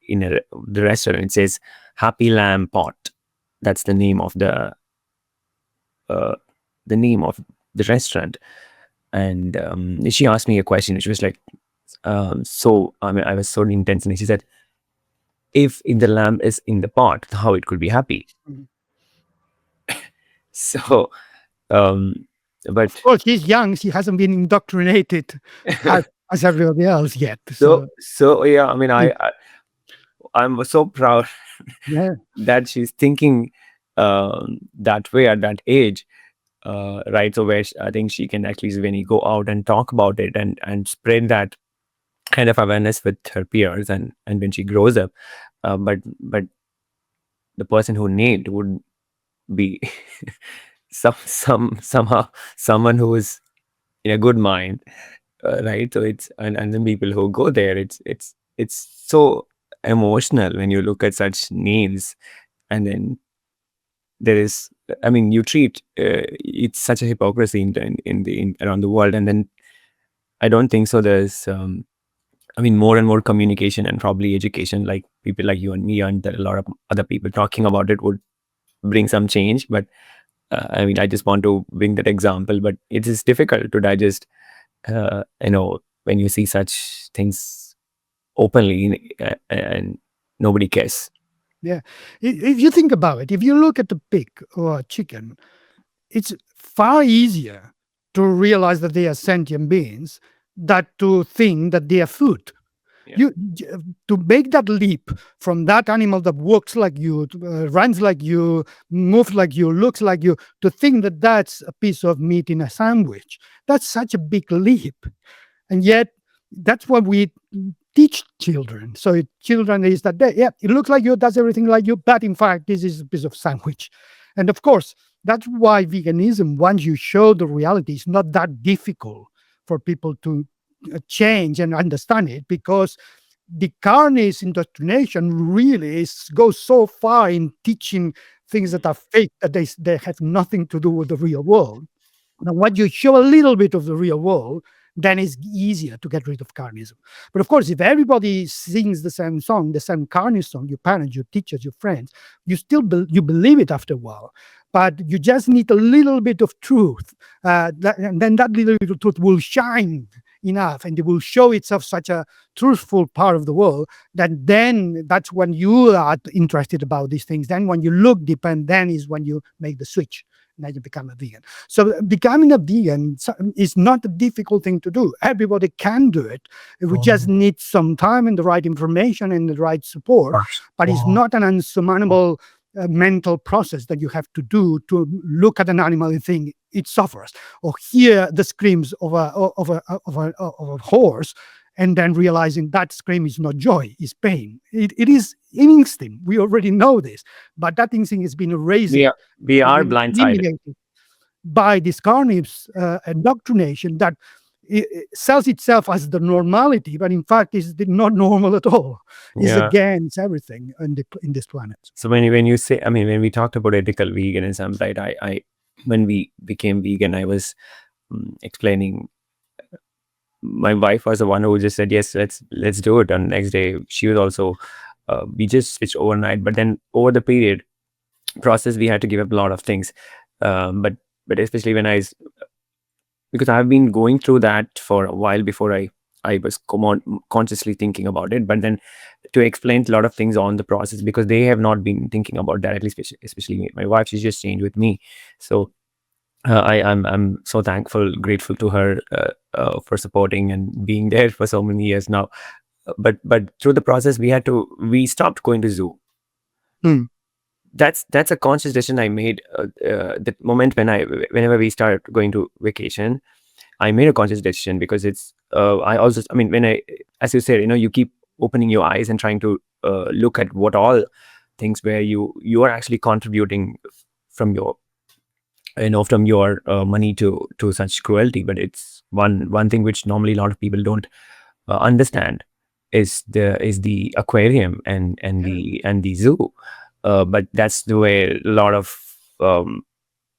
in the restaurant. It says Happy Lamb Pot. That's the name of the restaurant. And she asked me a question. She was like, I was so intense, and she said, if the lamb is in the pot, how it could be happy? Mm-hmm. So, but of course, she's young. She hasn't been indoctrinated as everybody else yet. So yeah, I'm so proud that she's thinking that way at that age, right? So where I think she can at least, when you go out and talk about it and spread that kind of awareness with her peers, and when she grows up, but the person who named would be somehow someone who is in a good mind, right? So it's and the people who go there, it's so emotional when you look at such names, and then there is, you treat it's such a hypocrisy in around the world, and then I don't think so. There's more and more communication and probably education, like people like you and me, and a lot of other people talking about it would bring some change. But I just want to bring that example, but it is difficult to digest, when you see such things openly and nobody cares. Yeah. If you think about it, if you look at the pig or a chicken, it's far easier to realize that they are sentient beings than to think that they are food. Yeah. To make that leap from that animal that walks like you, runs like you, moves like you, looks like you, to think that that's a piece of meat in a sandwich, that's such a big leap. And yet, that's what we teach children. So children is that, it looks like you, does everything like you, but in fact, this is a piece of sandwich. And of course, that's why veganism, once you show the reality, is not that difficult for people to change and understand it, because the Carnist indoctrination really goes so far in teaching things that are fake that they have nothing to do with the real world. Now, when you show a little bit of the real world, then it's easier to get rid of carnism. But of course, if everybody sings the same song, the same carnist song, your parents, your teachers, your friends, you still you believe it after a while. But you just need a little bit of truth, and then that little bit of truth will shine enough, and it will show itself such a truthful part of the world that then that's when you are interested about these things. Then when you look deep, and then is when you make the switch. Now you become a vegan. So becoming a vegan is not a difficult thing to do. Everybody can do it. We just need some time and the right information and the right support. But it's not an unsurmountable mental process that you have to do to look at an animal and think it suffers, or hear the screams of a horse, and then realizing that scream is not joy, it's pain. It is instinct. We already know this, but that instinct has been erased. We are blindsided by this Carnist indoctrination that it sells itself as the normality, but in fact is not normal at all. It's against everything in this planet. So when you say, I mean, when we talked about ethical veganism, right? I when we became vegan, I was explaining. My wife was the one who just said, yes, let's do it. And the next day, she was also, we just switched overnight. But then over the period process, we had to give up a lot of things. But especially when because I've been going through that for a while before I was consciously thinking about it. But then to explain a lot of things on the process, because they have not been thinking about that, at least especially my wife, she's just changed with me. So I'm so thankful, grateful to her for supporting and being there for so many years now. But through the process, we stopped going to zoo. That's a conscious decision I made. The moment whenever we start going to vacation, I made a conscious decision, because it's as you said, you keep opening your eyes and trying to look at what all things where you are actually contributing from your money to such cruelty. But it's one thing which normally a lot of people don't understand is the aquarium and the zoo. But that's the way a lot of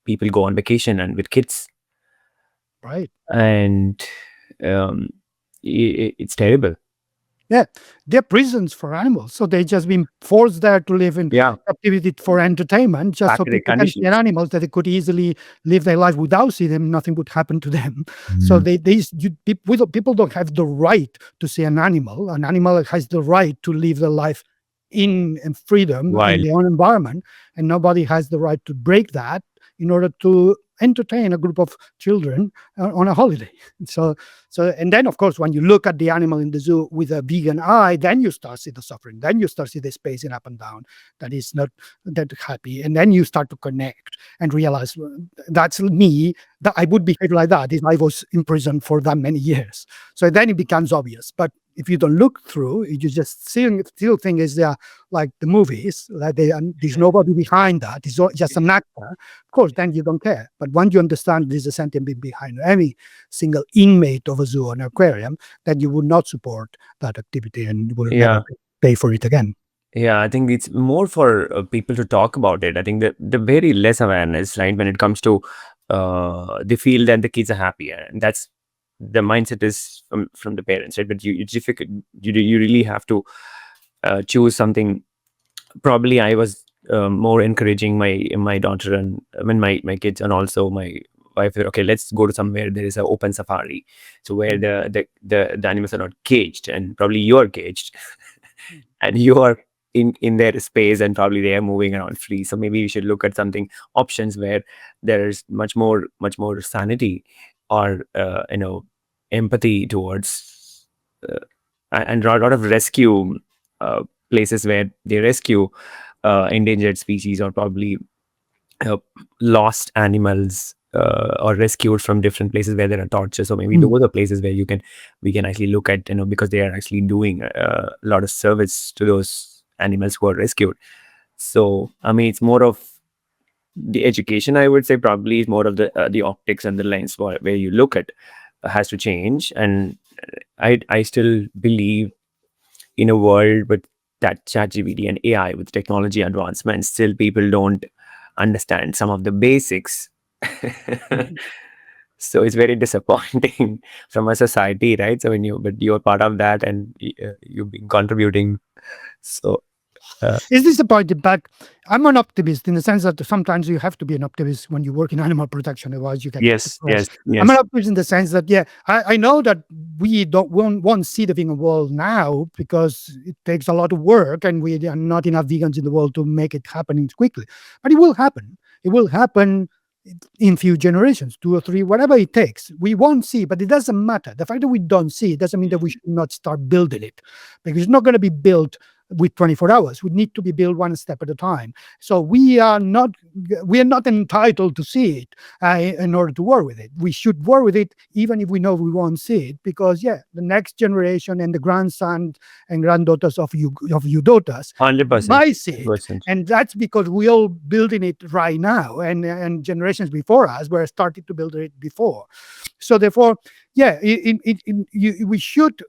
people go on vacation and with kids, right? And it's terrible. Yeah, they're prisons for animals, so they just been forced there to live in captivity for entertainment, just so people can see animals that they could easily live their life without seeing them. Nothing would happen to them. So people don't have the right to see an animal. An animal has the right to live their life in freedom in their own environment, and nobody has the right to break that in order to entertain a group of children on a holiday. So and then of course when you look at the animal in the zoo with a vegan eye, then you start see the suffering, then you start see the spacing up and down that is not that happy, and then you start to connect and realize that's me, that I would behave like that if I was in prison for that many years. So then it becomes obvious. But if you don't look through, you just still think is like the movies, like there's nobody behind that. It's just an actor. Of course, then you don't care. But once you understand there's a sentient being behind any single inmate of a zoo or an aquarium, then you would not support that activity and will never pay for it again. Yeah, I think it's more for people to talk about it. I think that the very less awareness, right, when it comes to they feel that the kids are happy, and that's the mindset is from the parents, right? But it's difficult. You really have to choose something. Probably I was more encouraging my daughter and my kids, and also my wife. Okay, let's go to somewhere there is an open safari, so where the animals are not caged, and probably you are caged, and you are in their space, and probably they are moving around free. So maybe we should look at something options where there is much more sanity, or empathy towards and a lot of rescue places where they rescue endangered species, or probably lost animals, or rescued from different places where there are tortures. So maybe those are places where we can actually look at, because they are actually doing a lot of service to those animals who are rescued. So I mean, it's more of the education, I would say. Probably is more of the optics and the lens where you look at has to change. And I still believe in a world with that ChatGPT and AI, with technology advancements, still people don't understand some of the basics. So it's very disappointing from a society, right? So but you're part of that, and you've been contributing. So It's disappointing, but I'm an optimist in the sense that sometimes you have to be an optimist when you work in animal protection, otherwise you get yes, depressed. yes, I'm an yes. optimist in the sense that, yeah, I know that we won't see the vegan world now because it takes a lot of work and we are not enough vegans in the world to make it happen quickly. But it will happen. It will happen in few generations, 2 or 3, whatever it takes. We won't see, but it doesn't matter. The fact that we don't see it doesn't mean that we should not start building it, because it's not going to be built with 24 hours. We need to be built one step at a time. So we are not entitled to see it in order to work with it. We should work with it even if we know we won't see it, because the next generation and the grandsons and granddaughters of you daughters 100%. might see it. 100%. And that's because we all building it right now, and generations before us were started to build it before. So therefore, we should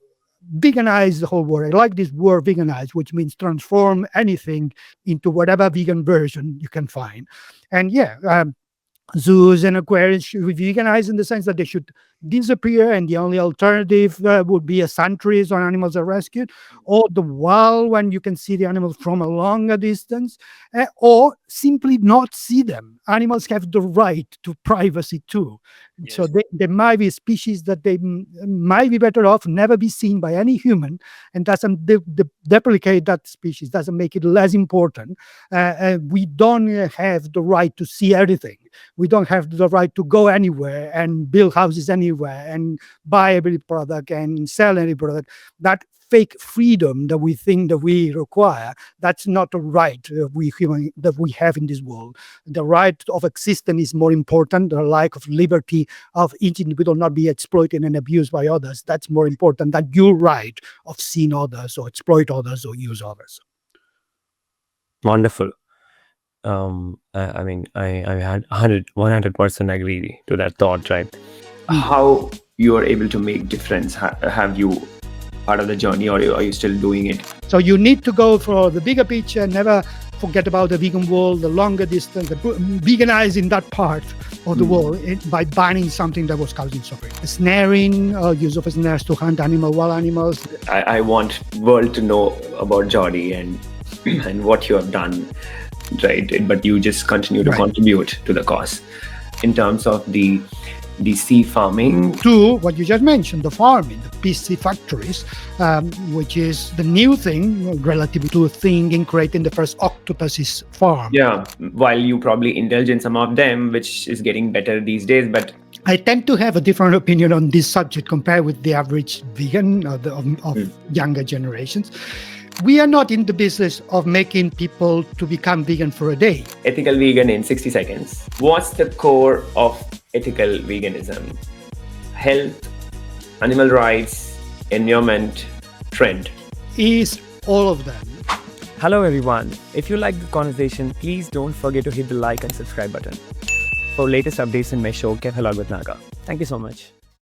veganize the whole world. I like this word veganize, which means transform anything into whatever vegan version you can find. And zoos and aquariums should be veganized in the sense that they should disappear, and the only alternative would be a sanctuaries where animals are rescued, or the wild when you can see the animals from a longer distance, or simply not see them. Animals have the right to privacy too. Yes. So there might be species that they might be better off never be seen by any human, and doesn't deprecate that species, doesn't make it less important. We don't have the right to see everything. We don't have the right to go anywhere and build houses anywhere and buy every product and sell any product. That fake freedom that we think that we require, that's not a right that we have in this world. The right of existence is more important. The right of liberty of each individual not be exploited and abused by others, that's more important than your right of seeing others or exploit others or use others. Wonderful. I mean, I had 100% agree to that thought, right? How you are able to make difference? Have you part of the journey, or are you still doing it? So you need to go for the bigger picture. Never forget about the vegan world, the longer distance, veganizing that part of the world by banning something that was causing suffering. Snaring, use of snares to hunt wild animals. I want world to know about Jordi and what you have done, right? But you just continue to contribute to the cause in terms of the sea farming. To what you just mentioned, the farming, the PC factories, which is the new thing relative to thinking, creating the first octopuses farm. Yeah, while you probably indulge in some of them, which is getting better these days, but I tend to have a different opinion on this subject compared with the average vegan of younger generations. We are not in the business of making people to become vegan for a day. Ethical vegan in 60 seconds. What's the core of ethical veganism? Health, animal rights, environment, trend. Is all of them. Hello everyone. If you like the conversation, please don't forget to hit the like and subscribe button for latest updates in my show, Cafe Log with Naga. Thank you so much.